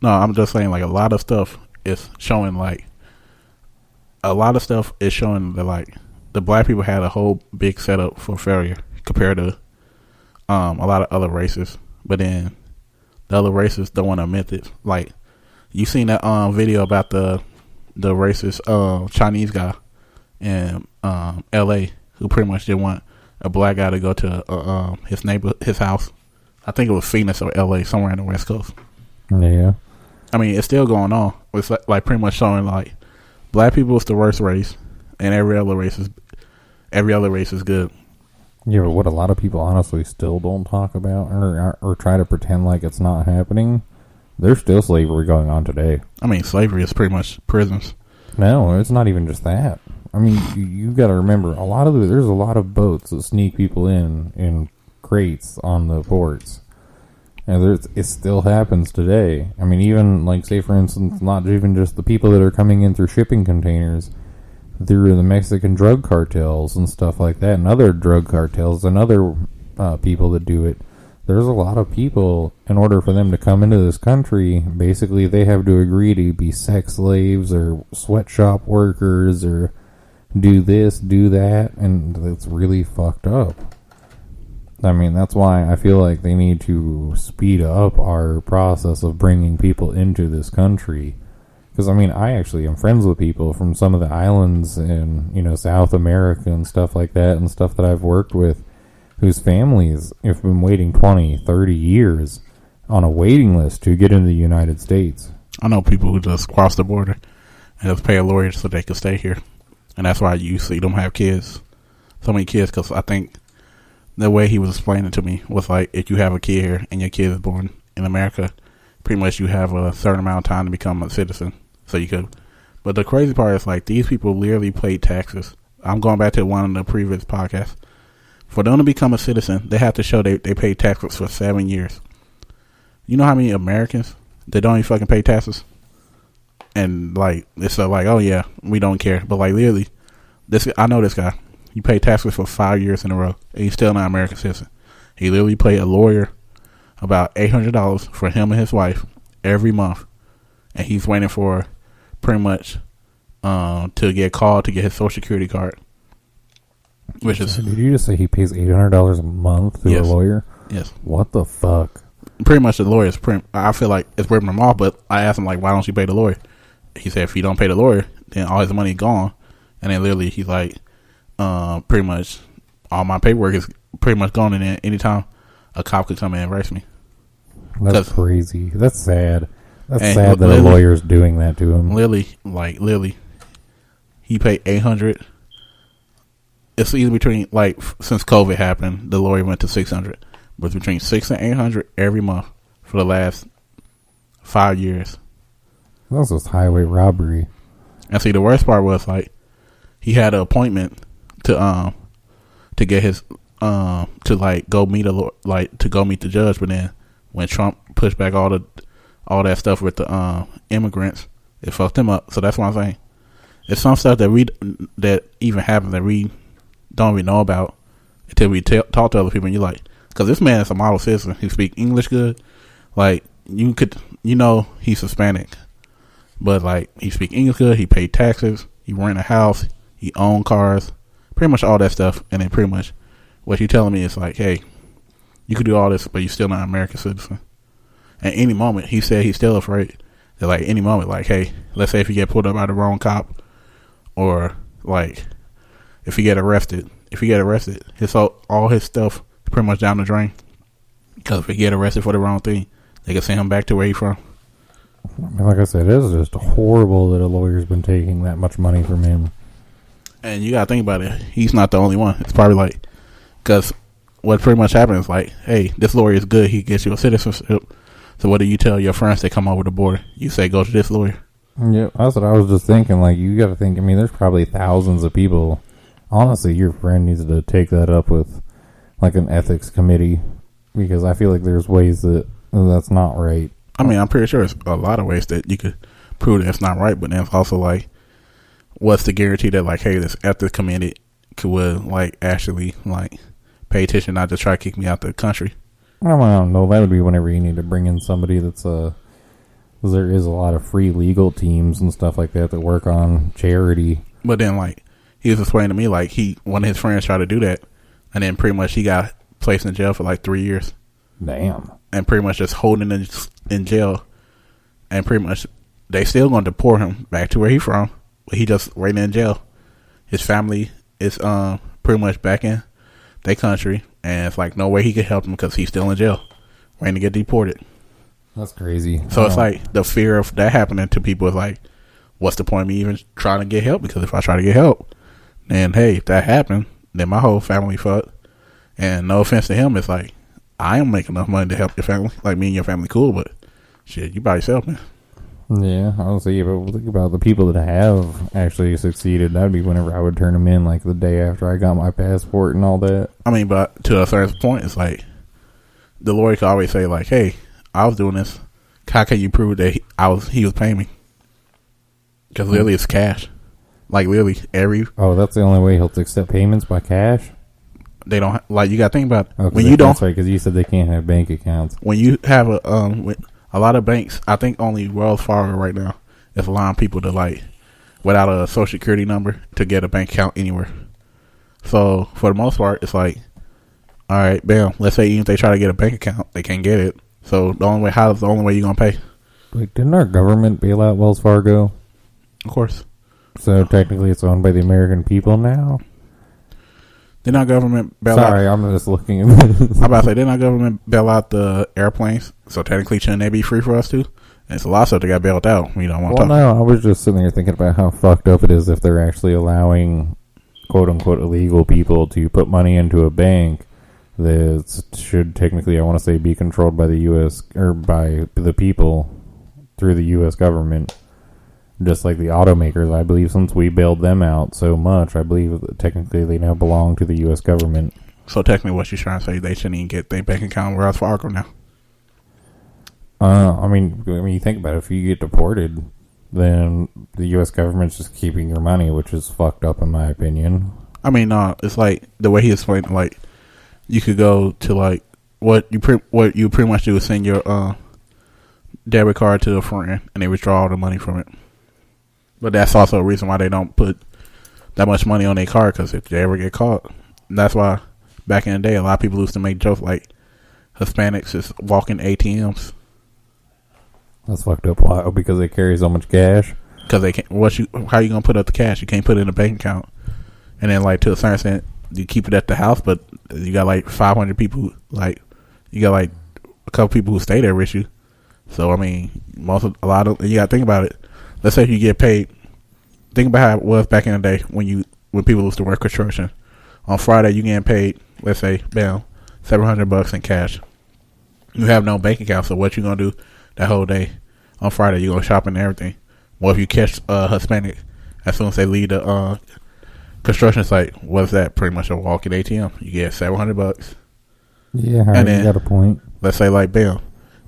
No, I'm just saying like a lot of stuff is showing like a lot of stuff is showing that like the black people had a whole big setup for failure compared to a lot of other races, but then the other races don't want to admit it. Like you seen that video about the racist Chinese guy in L.A. who pretty much didn't want a black guy to go to his house. I think it was Phoenix or L.A. somewhere in the West Coast. Yeah. I mean, it's still going on. It's like pretty much showing like black people is the worst race, and every other race is good. Yeah, but what a lot of people honestly still don't talk about or try to pretend like it's not happening, there's still slavery going on today. I mean, slavery is pretty much prisons. No, it's not even just that. I mean, you got to remember, there's a lot of boats that sneak people in crates on the ports. And it still happens today. I mean, even, like, say, for instance, not even just the people that are coming in through shipping containers, through the Mexican drug cartels and stuff like that, and other drug cartels and other people that do it. There's a lot of people, in order for them to come into this country, basically they have to agree to be sex slaves or sweatshop workers or do this, do that, and it's really fucked up. I mean, that's why I feel like they need to speed up our process of bringing people into this country. Because, I mean, I actually am friends with people from some of the islands in, South America and stuff like that, and stuff that I've worked with, whose families have been waiting 20, 30 years on a waiting list to get into the United States. I know people who just cross the border and just pay a lawyer so they can stay here. And that's why you see them have kids. So many kids, because I think the way he was explaining to me was like, if you have a kid here and your kid is born in America, pretty much you have a certain amount of time to become a citizen. So you could. But the crazy part is like these people literally paid taxes. I'm going back to one of the previous podcasts. For them to become a citizen, they have to show they paid taxes for 7 years. You know how many Americans they don't even fucking pay taxes? And like it's like, oh yeah, we don't care. But like literally, I know this guy. He paid taxes for 5 years in a row, and he's still not an American citizen. He literally paid a lawyer about $800 for him and his wife every month, and he's waiting for pretty much to get called to get his Social Security card. Which is, did you just say he pays $800 a month to a lawyer? Yes. What the fuck? Pretty much the lawyer's. I feel like it's ripping him off, but I asked him like, why don't you pay the lawyer? He said if you don't pay the lawyer, then all his money is gone. And then literally he's like, pretty much all my paperwork is pretty much gone, and then anytime a cop could come in and arrest me. That's crazy. That's sad. That's sad that a lawyer's doing that to him. Literally, he paid $800. It's either between, like, since COVID happened, the lawyer went to $600. But it's between $600 and $800 every month for the last 5 years. That's just highway robbery. And see, the worst part was like he had an appointment to get his to like go meet the judge, but then when Trump pushed back all that stuff with the immigrants, it fucked him up. So that's what I'm saying. It's some stuff that even happens that we don't even know about until we talk to other people. And you're like, because this man is a model citizen. He speaks English good. Like he's Hispanic, but like he speaks English good. He paid taxes. He rent a house. He owned cars. Pretty much all that stuff. And then pretty much what you're telling me is like, hey, you could do all this, but you're still not an American citizen. At any moment, he said he's still afraid that like any moment, like, hey, let's say if you get pulled up by the wrong cop, or like if you get arrested, all his stuff is pretty much down the drain. Because if he get arrested for the wrong thing, they can send him back to where he's from. Like I said, it's just horrible that a lawyer's been taking that much money from him. And you gotta think about it. He's not the only one. It's probably like, because what pretty much happens is like, hey, this lawyer is good. He gets you a citizenship. So what do you tell your friends that come over the border? You say, go to this lawyer. Yeah, that's what I was just thinking. Like, you gotta think, I mean, there's probably thousands of people. Honestly, your friend needs to take that up with, like, an ethics committee. Because I feel like there's ways that's not right. I mean, I'm pretty sure there's a lot of ways that you could prove that it's not right. But then it's also like, what's the guarantee that, like, hey, this ethics committee would, like, actually, like, pay attention, not just try to kick me out the country? I don't know. That would be whenever you need to bring in somebody that's There is a lot of free legal teams and stuff like that work on charity. But then, like, he was explaining to me, like, one of his friends tried to do that, and then pretty much he got placed in jail for like 3 years. Damn. And pretty much just holding in jail, and pretty much they still going to deport him back to where he from, but he just right in jail. His family is pretty much back in their country, and it's like no way he could help him because he's still in jail, waiting to get deported. That's crazy. So it's like the fear of that happening to people is like, what's the point of me even trying to get help? Because if I try to get help, then hey, if that happened, then my whole family fucked. And no offense to him, it's like I don't make enough money to help your family. Like, me and your family cool, but shit, you by yourself, man. Yeah, honestly, but think about the people that have actually succeeded. That'd be whenever I would turn them in, like the day after I got my passport and all that. I mean, but to a certain point, it's like the lawyer could always say, like, "Hey, I was doing this. How can you prove that he was paying me?" Because literally, it's cash. Like literally Oh, that's the only way he'll accept payments by cash. They don't like, you got to think about when you don't. That's right, because you said they can't have bank accounts. When you have a lot of banks, I think only Wells Fargo right now is allowing people to, like, without a social security number, to get a bank account anywhere. So for the most part, it's like, all right, bam. Let's say even if they try to get a bank account, they can't get it. So how's the only way you're gonna pay? Wait, didn't our government bail out Wells Fargo? Of course. So technically, it's owned by the American people now. Didn't our government bail out? Sorry, I'm just looking at this. I'm about to say, didn't our government bail out the airplanes? So technically, shouldn't they be free for us too? And it's a lot of stuff that got bailed out. We don't want to talk. No, I was just sitting there thinking about how fucked up it is if they're actually allowing quote unquote illegal people to put money into a bank that should technically, I want to say, be controlled by the U.S. or by the people through the U.S. government. Just like the automakers, I believe, since we bailed them out so much, I believe that technically they now belong to the U.S. government. So technically, what you're trying to say, they shouldn't even get their bank account with Wells Fargo now. I mean, when you think about it, if you get deported, then the U.S. government's just keeping your money, which is fucked up in my opinion. I mean, it's like the way he explained, like, you could go to, like, what you pretty much do is send your debit card to a friend, and they withdraw all the money from it. But that's also a reason why they don't put that much money on their card, because if they ever get caught, that's why back in the day, a lot of people used to make jokes like Hispanics is walking ATMs. That's fucked up. Why? Because they carry so much cash. Because they can't. How you gonna put up the cash? You can't put it in a bank account, and then, like, to a certain extent, you keep it at the house, but you got like 500 people. Like, you got like a couple people who stay there with you. So I mean, you got to think about it. Let's say you get paid. Think about how it was back in the day when people used to work construction. On Friday, you getting paid, let's say, bam, $700 in cash. You have no bank account, so what you gonna do that whole day? On Friday, you gonna shop and everything. Well, if you catch Hispanic, as soon as they leave the construction site, what's that? Pretty much a walking ATM. You get $700. Yeah, and then, you got a point. Let's say, like, bam.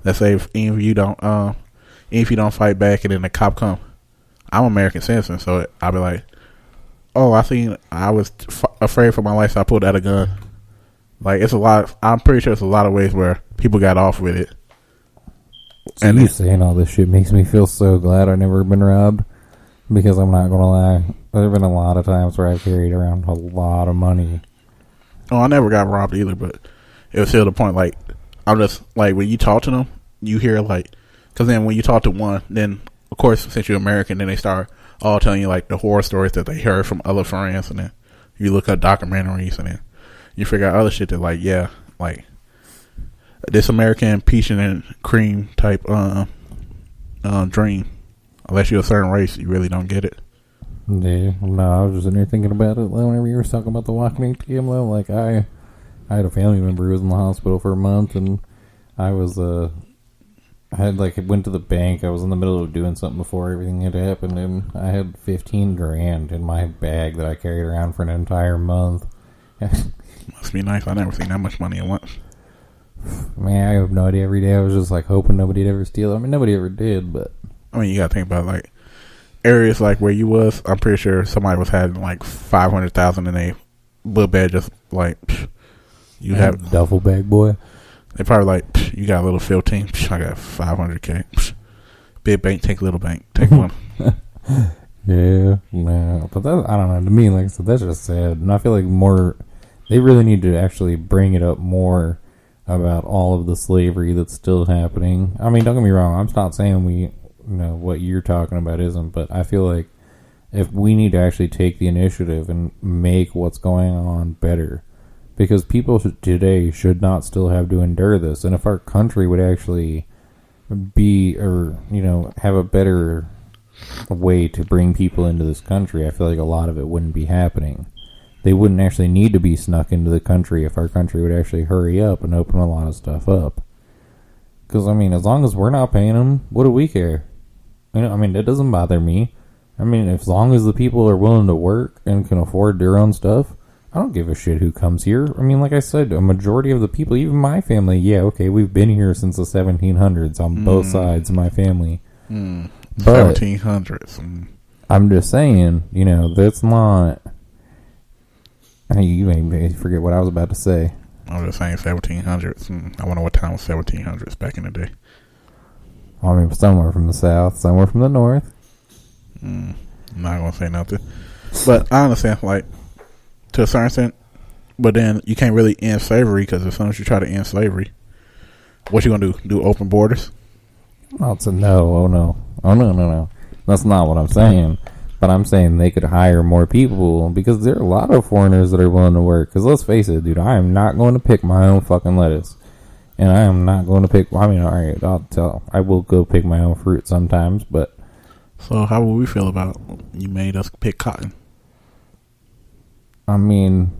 Let's say even if you don't fight back and then the cop come. I'm an American citizen, so I'll be like, oh, I was afraid for my life, so I pulled out a gun. Like, it's a lot. I'm pretty sure it's a lot of ways where people got off with it. So and you saying all this shit makes me feel so glad I've never been robbed, because I'm not going to lie. There have been a lot of times where I've carried around a lot of money. Oh, I never got robbed either, but it was still the point, like, I'm just, like, when you talk to them, you hear, like, because then when you talk to one, then, of course, since you're American, then they start all telling you, like, the horror stories that they heard from other friends, and then you look up documentaries, and then you figure out other shit that, like, yeah, like, this American peach and cream type dream, unless you're a certain race, you really don't get it. Yeah, no, I was just in here thinking about it whenever you were talking about the walking ATM, though. Like, I had a family member who was in the hospital for a month, and I was, went to the bank. I was in the middle of doing something before everything had happened, and I had $15,000 in my bag that I carried around for an entire month. Must be nice. I never seen that much money at once. Man, I have no idea. Every day I was just like hoping nobody'd ever steal it. I mean, nobody ever did, but I mean, you gotta think about, like, areas like where you was. I'm pretty sure somebody was having like 500,000 in a book bag, just like you have duffel bag, boy. They probably like, you got a little 15. I got 500K. Big bank, take little bank, take one. Yeah, nah, but that, I don't know. To me, like I said, that's just sad, and I feel like they really need to actually bring it up more about all of the slavery that's still happening. I mean, don't get me wrong. I'm not saying what you're talking about isn't, but I feel like if we need to actually take the initiative and make what's going on better, because people today should not still have to endure this, and if our country would actually have a better way to bring people into this country, I feel like a lot of it wouldn't be happening. They wouldn't actually need to be snuck into the country if our country would actually hurry up and open a lot of stuff up. Because, I mean, as long as we're not paying them, what do we care? I mean, it doesn't bother me. I mean, as long as the people are willing to work and can afford their own stuff, I don't give a shit who comes here. I mean, like I said, a majority of the people, even my family, yeah, okay, we've been here since the 1700s on both sides of my family. But 1700s. I'm just saying, that's not... You made me forget what I was about to say. I was just saying 1700s. I wonder what time was 1700s back in the day. I mean, somewhere from the south, somewhere from the north. I'm not going to say nothing. But I understand, like, to a certain extent, but then you can't really end slavery, because as soon as you try to end slavery, what you going to do? Do open borders? No. Oh, no. That's not what I'm saying. But I'm saying they could hire more people, because there are a lot of foreigners that are willing to work. Because let's face it, dude, I am not going to pick my own fucking lettuce. And I am not going to pick... I mean, alright, I will go pick my own fruit sometimes, but... So how would we feel about you made us pick cotton? I mean,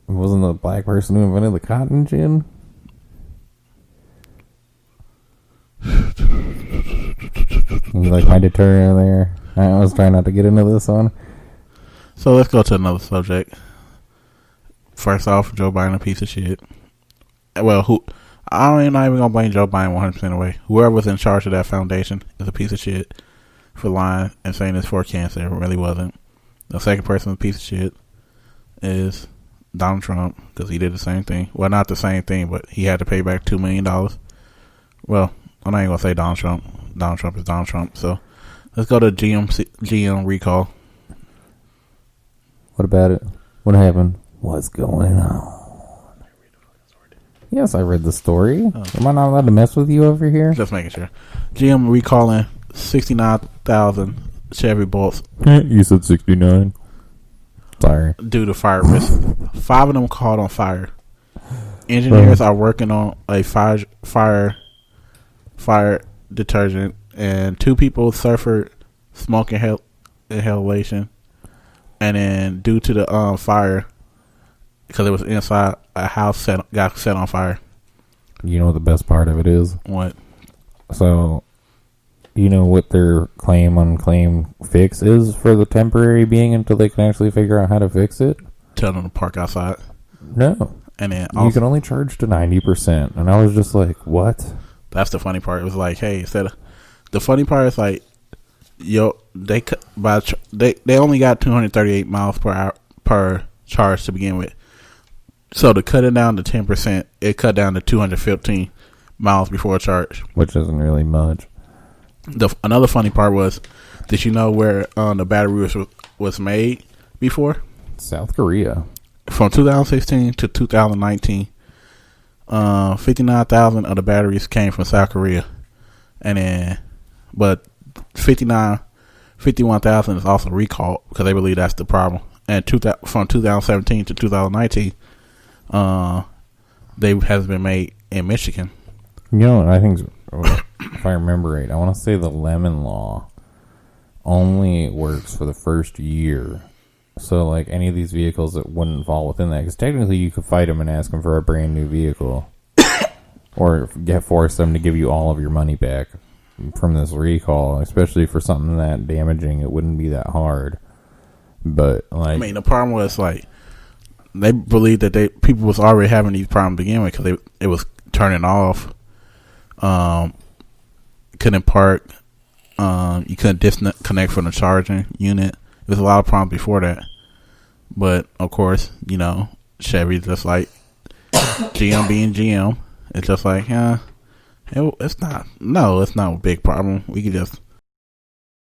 wasn't the black person who invented the cotton gin? You like my deterrent there? I was trying not to get into this one. So let's go to another subject. First off, Joe Biden a piece of shit. Well, I'm not even gonna blame Joe Biden 100% away. Whoever was in charge of that foundation is a piece of shit for lying and saying it's for cancer. It really wasn't. The second person, a piece of shit, is Donald Trump, because he did the same thing. Well, not the same thing, but he had to pay back $2 million. Well, I'm not even gonna say Donald Trump. Donald Trump is Donald Trump. So let's go to GM recall. What about it? What happened? What's going on? Yes, I read the story. Oh. Am I not allowed to mess with you over here? Just making sure. GM recalling 69,000 Chevy Bolts. You said 69. Sorry. Due to fire risk. 5 of them caught on fire. Engineers are working on a fire detergent, and 2 people suffered smoke inhalation. And then due to the fire, because it was inside a house, got set on fire. You know what the best part of it is? What? So, you know what their claim fix is for the temporary being until they can actually figure out how to fix it? Tell them to park outside. No. And then you can only charge to 90%. And I was just like, what? That's the funny part. It was like, hey, the funny part is like, they only got 238 miles per hour per charge to begin with. So to cut it down to 10%, it cut down to 215 miles before a charge, which isn't really much. Another funny part was, did you know where the battery was made before? South Korea. From 2016 to 2019, 59,000 of the batteries came from South Korea, but 51,000 is also recalled because they believe that's the problem. And from 2017 to 2019, they has been made in Michigan. You know, I think, if I remember right, I want to say the Lemon Law only works for the first year. So, like, any of these vehicles that wouldn't fall within that, because technically you could fight them and ask them for a brand new vehicle, or force them to give you all of your money back from this recall, especially for something that damaging. It wouldn't be that hard. But, like, I mean, the problem was, like, they believed that people was already having these problems to begin with because it was turning off. Couldn't park. You couldn't disconnect from the charging unit. There's a lot of problems before that. But, of course, you know, Chevy, just like GM being GM, it's just like, it's not a big problem. We could just